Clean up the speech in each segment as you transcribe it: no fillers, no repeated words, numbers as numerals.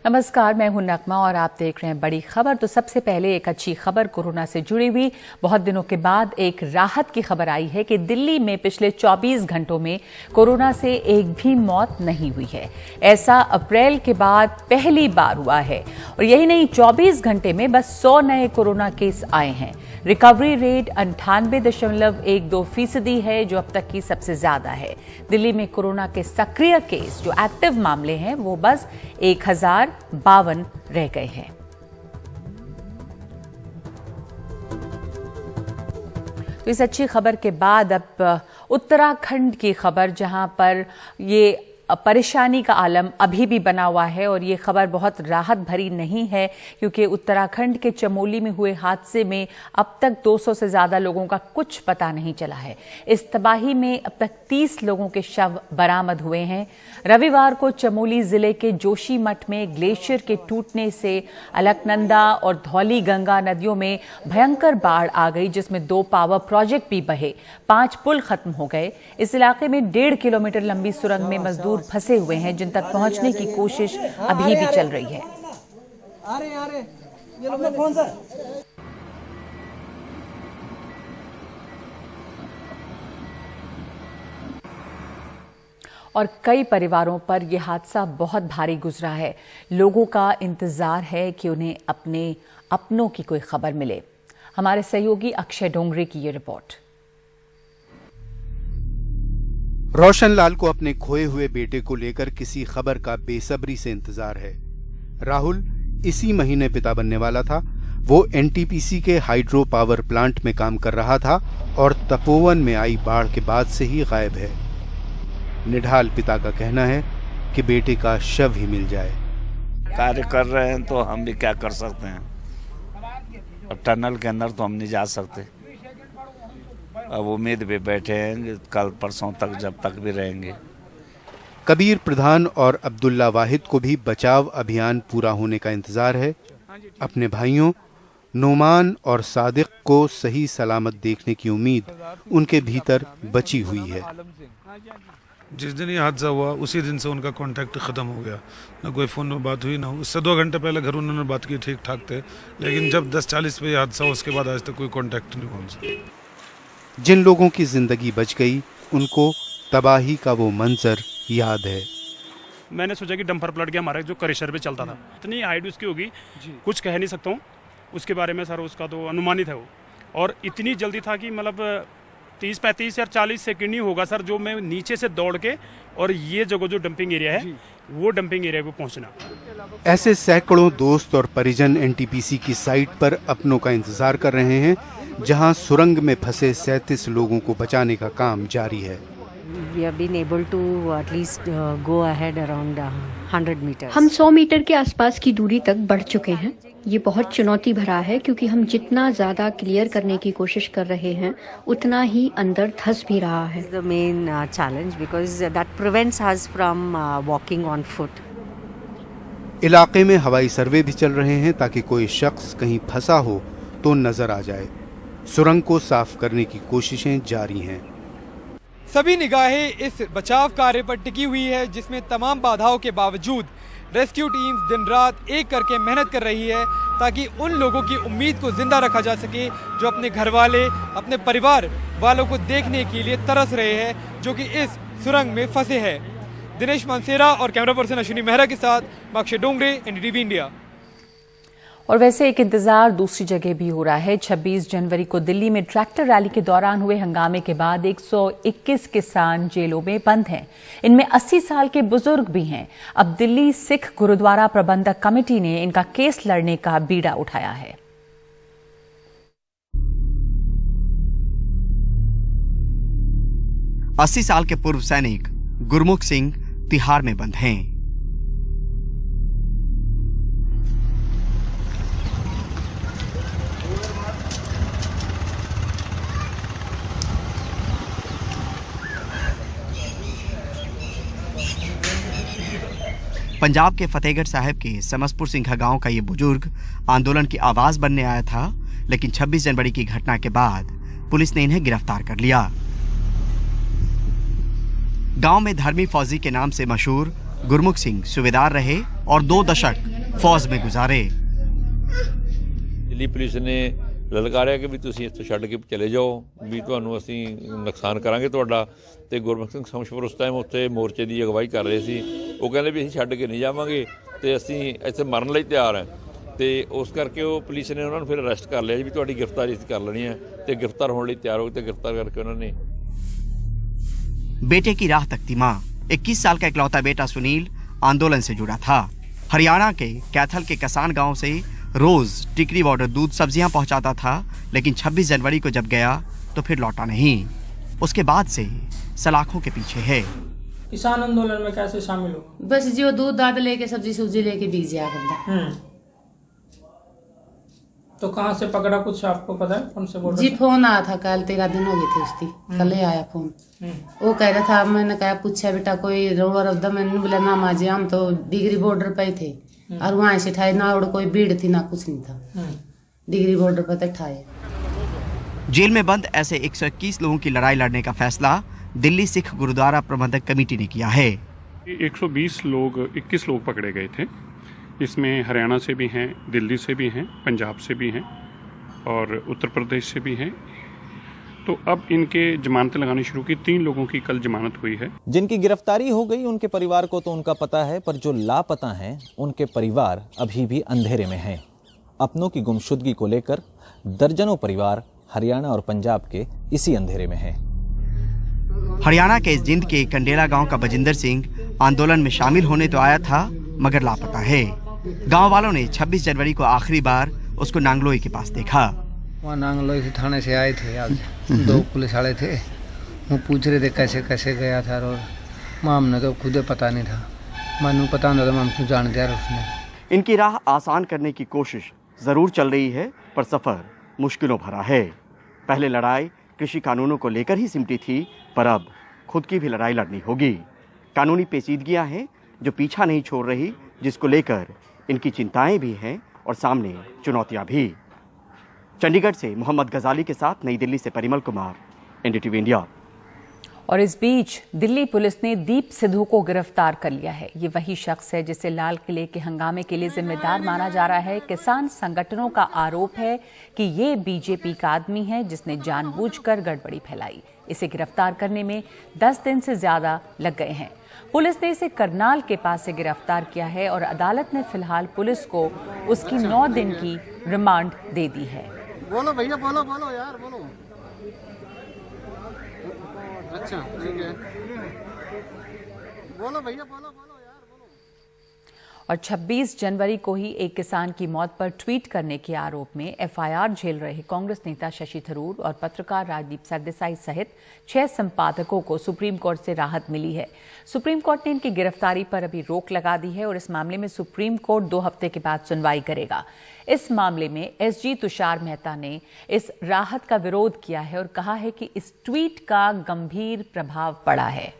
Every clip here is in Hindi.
नमस्कार, मैं हूं नगमा और आप देख रहे हैं बड़ी खबर। तो सबसे पहले एक अच्छी खबर कोरोना से जुड़ी हुई। बहुत दिनों के बाद एक राहत की खबर आई है कि दिल्ली में पिछले 24 घंटों में कोरोना से एक भी मौत नहीं हुई है। ऐसा अप्रैल के बाद पहली बार हुआ है। और यही नहीं, 24 घंटे में बस 100 नए कोरोना केस आए हैं। रिकवरी रेट 98.12% है, जो अब तक की सबसे ज्यादा है। दिल्ली में कोरोना के सक्रिय केस, जो एक्टिव मामले हैं, वो बस 1052 रह गए हैं। तो इस अच्छी खबर के बाद अब उत्तराखंड की खबर, जहां पर ये परेशानी का आलम अभी भी बना हुआ है। और ये खबर बहुत राहत भरी नहीं है, क्योंकि उत्तराखंड के चमोली में हुए हादसे में अब तक 200 से ज्यादा लोगों का कुछ पता नहीं चला है। इस तबाही में अब तक 30 लोगों के शव बरामद हुए हैं। रविवार को चमोली जिले के जोशीमठ में ग्लेशियर के टूटने से अलकनंदा और धौली गंगा नदियों में भयंकर बाढ़ आ गई, जिसमें 2 पावर प्रोजेक्ट भी बहे, 5 पुल खत्म हो गए। इस इलाके में 1.5 किलोमीटर लंबी सुरंग में मजदूर फंसे हुए हैं, जिन तक पहुंचने की कोशिश अभी भी चल रही है। और कई परिवारों पर यह हादसा बहुत भारी गुजरा है। लोगों का इंतजार है कि उन्हें अपने अपनों की कोई खबर मिले। हमारे सहयोगी अक्षय डोंगरे की ये रिपोर्ट। रोशनलाल को अपने खोए हुए बेटे को लेकर किसी खबर का बेसब्री से इंतजार है। राहुल इसी महीने पिता बनने वाला था। वो एनटीपीसी के हाइड्रो पावर प्लांट में काम कर रहा था और तपोवन में आई बाढ़ के बाद से ही गायब है। निढाल पिता का कहना है कि बेटे का शव ही मिल जाए। कार्य कर रहे हैं तो हम भी क्या कर सकते हैं। अब टनल के अंदर तो हम नहीं जा सकते। अब उम्मीद पे बैठे हैं कल परसों तक, जब तक भी रहेंगे। कबीर प्रधान और अब्दुल्ला वाहिद को भी बचाव अभियान पूरा होने का इंतजार है। अपने भाइयों नोमान और सादिक को सही सलामत देखने की उम्मीद उनके भीतर बची हुई है। जिस दिन ये हादसा हुआ उसी दिन से उनका कांटेक्ट खत्म हो गया। ना कोई फोन में बात हुई, ना उससे 2 घंटे पहले घर उन्होंने बात की, ठीक ठाक थे। लेकिन जब 10:40 पे हादसा हुआ, उसके बाद आज तक कोई कांटेक्ट नहीं हुआ उनसे। जिन लोगों की जिंदगी बच गई, उनको तबाही का वो मंजर याद है। मैंने सोचा कि डंपर पलट गया हमारा, जो करेशर पे चलता था। इतनी हाइट उसकी होगी, कुछ कह नहीं सकता हूँ उसके बारे में सर। उसका तो अनुमानित है वो, और इतनी जल्दी था कि मतलब 30, 35 या 40 सेकंड ही होगा सर, जो मैं नीचे से दौड़ के और ये जगह जो डंपिंग एरिया है, वो डंपिंग एरिया पे पहुंचना। ऐसे सैकड़ों दोस्त और परिजन एनटीपीसी की साइट पर अपनों का इंतजार कर रहे हैं, जहां सुरंग में फंसे 37 लोगों को बचाने का काम जारी है। हम 100 मीटर के आसपास की दूरी तक बढ़ चुके हैं। ये बहुत चुनौती भरा है, क्योंकि हम जितना ज्यादा क्लियर करने की कोशिश कर रहे हैं, उतना ही अंदर धंस भी रहा है। The main challenge because that prevents us from walking on foot. इलाके में हवाई सर्वे भी चल रहे हैं, ताकि कोई शख्स कहीं फंसा हो तो नजर आ जाए। सुरंग को साफ करने की कोशिशें जारी हैं। सभी निगाहें इस बचाव कार्य पर टिकी हुई है, जिसमें तमाम बाधाओं के बावजूद रेस्क्यू टीम्स दिन रात एक करके मेहनत कर रही है, ताकि उन लोगों की उम्मीद को जिंदा रखा जा सके जो अपने घर वाले, अपने परिवार वालों को देखने के लिए तरस रहे हैं, जो कि इस सुरंग में फंसे हैं। दिनेश मानसेरा और कैमरा पर्सन अश्विनी मेहरा के साथ अक्षय डोंगरे, एनडीटीवी इंडिया। और वैसे एक इंतजार दूसरी जगह भी हो रहा है। 26 जनवरी को दिल्ली में ट्रैक्टर रैली के दौरान हुए हंगामे के बाद 121 किसान जेलों में बंद हैं। इनमें 80 साल के बुजुर्ग भी हैं। अब दिल्ली सिख गुरुद्वारा प्रबंधक कमेटी ने इनका केस लड़ने का बीड़ा उठाया है। अस्सी साल के पूर्व सैनिक गुरमुख सिंह तिहाड़ में बंद हैं। पंजाब के फतेहगढ़ साहिब के समसपुर सिंघा गांव का ये बुजुर्ग आंदोलन की आवाज बनने आया था, लेकिन 26 जनवरी की घटना के बाद पुलिस ने इन्हें गिरफ्तार कर लिया। गांव में धर्मी फौजी के नाम से मशहूर गुरमुख सिंह सूबेदार रहे और 2 दशक फौज में गुजारे। ਦਿੱਲੀ ਪੁਲਿਸ ਨੇ ਲਲਕਾਰਿਆ ਕਿ ਵੀ ਤੁਸੀਂ ਇੱਥੋਂ ਛੱਡ ਕੇ ਚਲੇ ਜਾਓ, ਵੀ ਤੁਹਾਨੂੰ ਅਸੀਂ ਨੁਕਸਾਨ ਕਰਾਂਗੇ ਤੁਹਾਡਾ। ਤੇ ਗੁਰਮੁਖ ਸਿੰਘ ਸਮਸ਼ਪੁਰ ਉਸ ਟਾਈਮ ਉੱਥੇ ਮੋਰਚੇ ਦੀ ਅਗਵਾਈ ਕਰ ਰਹੇ ਸੀ। ਉਹ ਕਹਿੰਦੇ ਵੀ ਅਸੀਂ ਛੱਡ ਕੇ ਨਹੀਂ ਜਾਵਾਂਗੇ ਤੇ ਅਸੀਂ ਇੱਥੇ ਮਰਨ ਲਈ ਤਿਆਰ ਹਾਂ। ਤੇ ਉਸ ਕਰਕੇ ਉਹ ਪੁਲਿਸ ਨੇ ਉਹਨਾਂ ਨੂੰ ਫਿਰ ਅਰੈਸਟ ਕਰ ਲਿਆ ਜੀ, ਵੀ ਤੁਹਾਡੀ ਗ੍ਰਿਫਤਾਰੀ ਅਸੀਂ ਕਰ ਲੈਣੀ ਹੈ ਤੇ ਗ੍ਰਿਫਤਾਰ ਹੋਣ ਲਈ ਤਿਆਰ ਹੋ। ਤੇ ਗ੍ਰਿਫਤਾਰ ਕਰਕੇ ਉਹਨਾਂ ਨੇ बेटे की राह तकती मां। 21 साल का इकलौता बेटा सुनील आंदोलन से जुड़ा था। हरियाणा के कैथल के कसान गांव से रोज टिकरी बॉर्डर दूध सब्जियां पहुंचाता था, लेकिन 26 जनवरी को जब गया तो फिर लौटा नहीं। उसके बाद से सलाखों के पीछे है। किसान आंदोलन में कैसे शामिल हो? बस जो दूध दाद लेके सब्जी लेके बिक जाया करता। तो कहाँ से पकड़ा कुछ आपको पता है? कौन से बोल जी फोन आया था, कल 13 दिन हो गए थे उसकी, कल ही आया फोन। वो कह रहा था, मैंने कहा पूछा बेटा कोई रोड रफ्दा, मैंने बोला ना माँ जी हम तो डिग्री बॉर्डर पे थे और वहाँ से ठाए ना, और कोई भीड़ थी ना कुछ नहीं था, डिग्री बॉर्डर पे तो ठाए। जेल में बंद ऐसे 121 लोगों की लड़ाई लड़ने का फैसला दिल्ली सिख गुरुद्वारा प्रबंधक कमेटी ने किया है। 120 लोग 21 लोग पकड़े गए थे। इसमें हरियाणा से भी हैं, दिल्ली से भी हैं, पंजाब से भी हैं और उत्तर प्रदेश से भी हैं। तो अब इनके जमानतें लगानी शुरू की। 3 लोगों की कल जमानत हुई है। जिनकी गिरफ्तारी हो गई उनके परिवार को तो उनका पता है, पर जो लापता हैं उनके परिवार अभी भी अंधेरे में हैं। अपनों की गुमशुदगी को लेकर दर्जनों परिवार हरियाणा और पंजाब के इसी अंधेरे में हैं। हरियाणा के जिंद के कंडेला गांव का बजिंदर सिंह आंदोलन में शामिल होने तो आया था, मगर लापता है। गांव वालों ने 26 जनवरी को आखिरी बार उसको नांगलोई के पास देखा। वहाँ नांगलोई से थाने से आए थे, आज 2 पुलिस वाले थे, वो पूछ रहे थे कैसे कैसे गया था, और माम ने तो खुद पता नहीं था, मानू पता नहीं था, माम क्यों जान दिया उसने। इनकी राह आसान करने की कोशिश जरूर चल रही है, पर सफर मुश्किलों भरा है। पहले लड़ाई कृषि कानूनों को लेकर ही सिमटी थी, पर अब खुद की भी लड़ाई लड़नी होगी। कानूनी पेचीदगियां हैं जो पीछा नहीं छोड़ रही, जिसको लेकर इनकी चिंताएं भी हैं और सामने चुनौतियां भी। चंडीगढ़ से मोहम्मद गजाली के साथ नई दिल्ली से परिमल कुमार, एनडीटीवी इंडिया। और इस बीच दिल्ली पुलिस ने दीप सिद्धू को गिरफ्तार कर लिया है। ये वही शख्स है जिसे लाल किले के हंगामे के लिए जिम्मेदार माना जा रहा है। किसान संगठनों का आरोप है कि ये बीजेपी का आदमी है जिसने जानबूझकर गड़बड़ी फैलाई। इसे गिरफ्तार करने में 10 दिन से ज्यादा लग गए हैं। पुलिस ने इसे करनाल के पास से गिरफ्तार किया है और अदालत ने फिलहाल पुलिस को उसकी 9 दिन की रिमांड दे दी है। बोलो भैया, बोलो बोलो यार, बोलो। अच्छा ठीक है, बोलो भैया, बोलो बोलो यार, बोलो। और 26 जनवरी को ही एक किसान की मौत पर ट्वीट करने के आरोप में एफआईआर झेल रहे कांग्रेस नेता शशि थरूर और पत्रकार राजदीप सरदेसाई सहित 6 संपादकों को सुप्रीम कोर्ट से राहत मिली है। सुप्रीम कोर्ट ने इनकी गिरफ्तारी पर अभी रोक लगा दी है और इस मामले में सुप्रीम कोर्ट 2 हफ्ते के बाद सुनवाई करेगा। इस मामले में एसजी तुषार मेहता ने इस राहत का विरोध किया है और कहा है कि इस ट्वीट का गंभीर प्रभाव पड़ा है।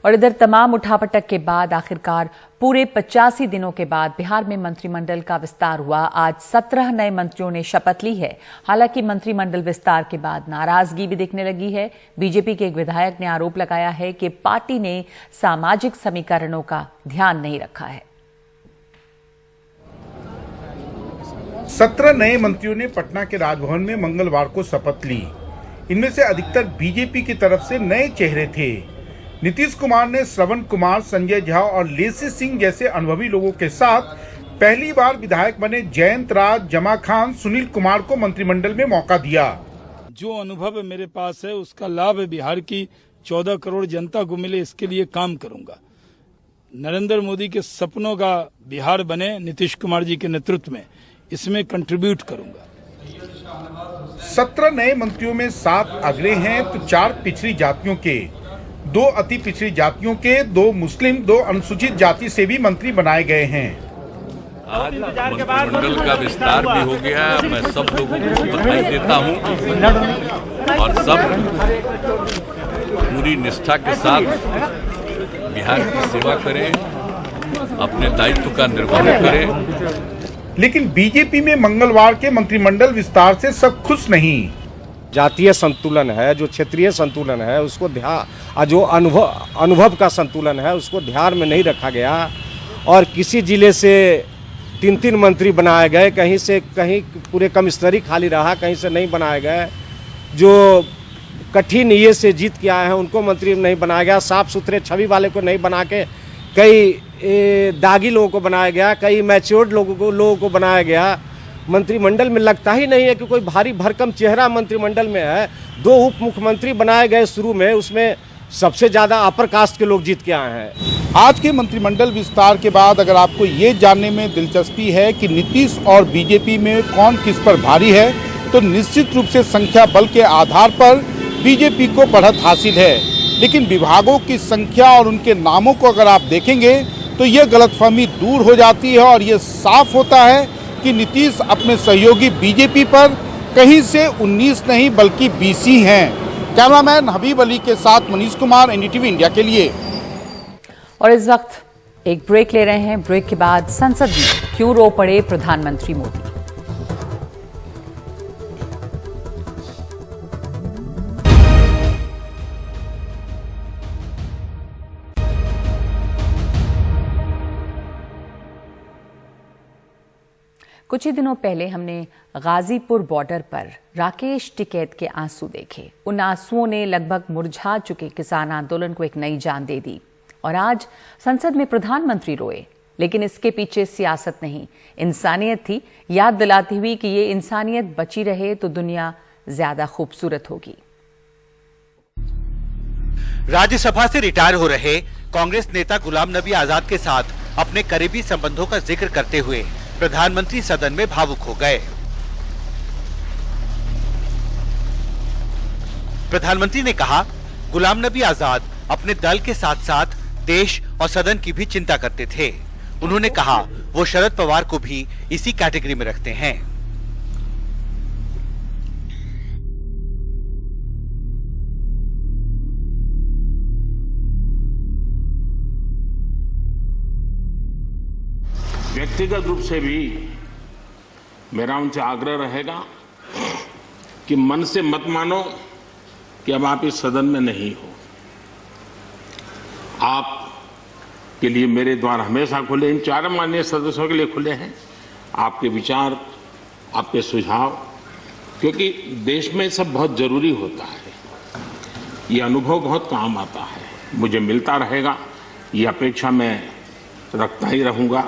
और इधर तमाम उठापटक के बाद आखिरकार पूरे 85 दिनों के बाद बिहार में मंत्रिमंडल का विस्तार हुआ। आज 17 नए मंत्रियों ने शपथ ली है। हालांकि मंत्रिमंडल विस्तार के बाद नाराजगी भी दिखने लगी है। बीजेपी के एक विधायक ने आरोप लगाया है कि पार्टी ने सामाजिक समीकरणों का ध्यान नहीं रखा है। 17 नए मंत्रियों ने पटना के राजभवन में मंगलवार को शपथ ली। इनमें से अधिकतर बीजेपी की तरफ से नए चेहरे थे। नीतीश कुमार ने श्रवण कुमार, संजय झा और लेसी सिंह जैसे अनुभवी लोगों के साथ पहली बार विधायक बने जयंत राज, जमा खान, सुनील कुमार को मंत्रिमंडल में मौका दिया। जो अनुभव मेरे पास है उसका लाभ बिहार की 14 करोड़ जनता को मिले, इसके लिए काम करूंगा। नरेंद्र मोदी के सपनों का बिहार बने नीतीश कुमार जी के नेतृत्व में, इसमें कंट्रीब्यूट करूंगा। 17 नए मंत्रियों में 7 अग्रे हैं तो 4 पिछड़ी जातियों के, 2 अति पिछड़ी जातियों के, 2 मुस्लिम, 2 अनुसूचित जाति से भी मंत्री बनाए गए हैं। आज मंत्रिमंडल का विस्तार भी हो गया। मैं सब लोगों को बधाई देता हूं और सब पूरी निष्ठा के साथ बिहार की सेवा करें, अपने दायित्व का निर्वहन करें। लेकिन बीजेपी में मंगलवार के मंत्रिमंडल विस्तार से सब खुश नहीं। जातीय संतुलन है, जो क्षेत्रीय संतुलन है, उसको जो अनुभव का संतुलन है उसको ध्यान में नहीं रखा गया और किसी जिले से 3-3 मंत्री बनाए गए, कहीं से कहीं पूरे कमिश्नरी खाली रहा, कहीं से नहीं बनाए गए। जो कठिन ये से जीत के आए हैं उनको मंत्री नहीं बनाया गया, साफ सुथरे छवि वाले को नहीं बना के कई दागी लोगों को बनाया गया, कई मैच्योर्ड लोगों को बनाया गया। मंत्रिमंडल में लगता ही नहीं है कि कोई भारी भरकम चेहरा मंत्रिमंडल में है। 2 उप मुख्यमंत्री बनाए गए शुरू में, उसमें सबसे ज्यादा अपर कास्ट के लोग जीत के आए हैं। आज के मंत्रिमंडल विस्तार के बाद अगर आपको ये जानने में दिलचस्पी है कि नीतीश और बीजेपी में कौन किस पर भारी है, तो निश्चित रूप से संख्या बल के आधार पर बीजेपी को बढ़त हासिल है। लेकिन विभागों की संख्या और उनके नामों को अगर आप देखेंगे तो ये गलतफहमी दूर हो जाती है और ये साफ होता है कि नीतीश अपने सहयोगी बीजेपी पर कहीं से 19 नहीं बल्कि 20 ही हैं। कैमरामैन हबीब अली के साथ मनीष कुमार, एनडीटीवी इंडिया के लिए। और इस वक्त एक ब्रेक ले रहे हैं। ब्रेक के बाद संसद में क्यों रो पड़े प्रधानमंत्री मोदी। कुछ ही दिनों पहले हमने गाजीपुर बॉर्डर पर राकेश टिकैत के आंसू देखे। उन आंसुओं ने लगभग मुरझा चुके किसान आंदोलन को एक नई जान दे दी। और आज संसद में प्रधानमंत्री रोए, लेकिन इसके पीछे सियासत नहीं, इंसानियत थी, याद दिलाती हुई कि ये इंसानियत बची रहे तो दुनिया ज्यादा खूबसूरत होगी। राज्यसभा से रिटायर हो रहे कांग्रेस नेता गुलाम नबी आजाद के साथ अपने करीबी संबंधों का जिक्र करते हुए प्रधानमंत्री सदन में भावुक हो गए। प्रधानमंत्री ने कहा, गुलाम नबी आजाद अपने दल के साथ साथ देश और सदन की भी चिंता करते थे। उन्होंने कहा वो शरद पवार को भी इसी कैटेगरी में रखते हैं। व्यक्तिगत रूप से भी मेरा उनसे आग्रह रहेगा कि मन से मत मानो कि अब आप इस सदन में नहीं हो। आप के लिए मेरे द्वार हमेशा खुले, इन चारों माननीय सदस्यों के लिए खुले हैं। आपके विचार, आपके सुझाव, क्योंकि देश में सब बहुत जरूरी होता है। ये अनुभव बहुत काम आता है, मुझे मिलता रहेगा, ये अपेक्षा मैं रखता ही रहूंगा।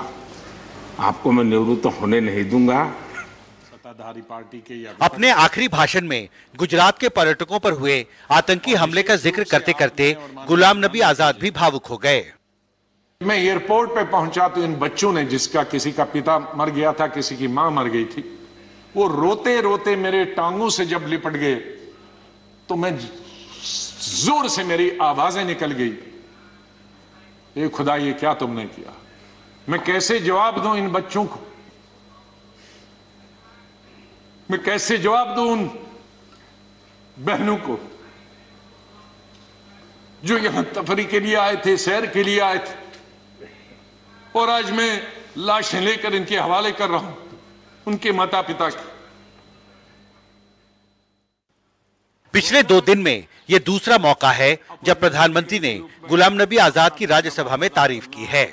आपको मैं निवृत्त होने नहीं दूंगा। सत्ताधारी पार्टी के अपने आखिरी भाषण में गुजरात के पर्यटकों पर हुए आतंकी हमले का जिक्र करते करते गुलाम नबी आजाद भी भावुक हो गए। मैं एयरपोर्ट पे पहुंचा तो इन बच्चों ने, जिसका किसी का पिता मर गया था, किसी की मां मर गई थी, वो रोते रोते मेरे टांगों से जब लिपट गए तो मैं जोर से मेरी आवाजें निकल गई, ए खुदा ये क्या तुमने किया। मैं कैसे जवाब दूं इन बच्चों को, मैं कैसे जवाब दूं उन बहनों को जो यहां तफरी के लिए आए थे, सैर के लिए आए थे, और आज मैं लाशें लेकर इनके हवाले कर रहा हूं उनके माता पिता की। पिछले 2 दिन में यह दूसरा मौका है जब प्रधानमंत्री ने गुलाम नबी आजाद की राज्यसभा में तारीफ की है।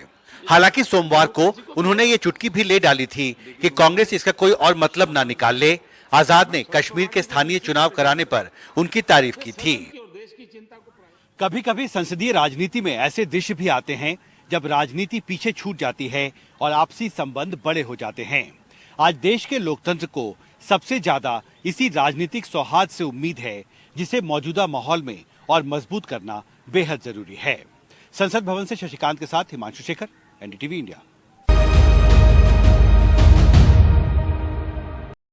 हालांकि सोमवार को उन्होंने ये चुटकी भी ले डाली थी कि कांग्रेस इसका कोई और मतलब ना निकाल ले। आजाद ने कश्मीर के स्थानीय चुनाव कराने पर उनकी तारीफ की थी। कभी कभी संसदीय राजनीति में ऐसे दृश्य भी आते हैं जब राजनीति पीछे छूट जाती है और आपसी संबंध बड़े हो जाते हैं। आज देश के लोकतंत्र को सबसे ज्यादा इसी राजनीतिक सौहार्द से उम्मीद है, जिसे मौजूदा माहौल में और मजबूत करना बेहद जरूरी है। संसद भवन से शशिकांत के साथ हिमांशु शेखर, एनडीटीवी इंडिया।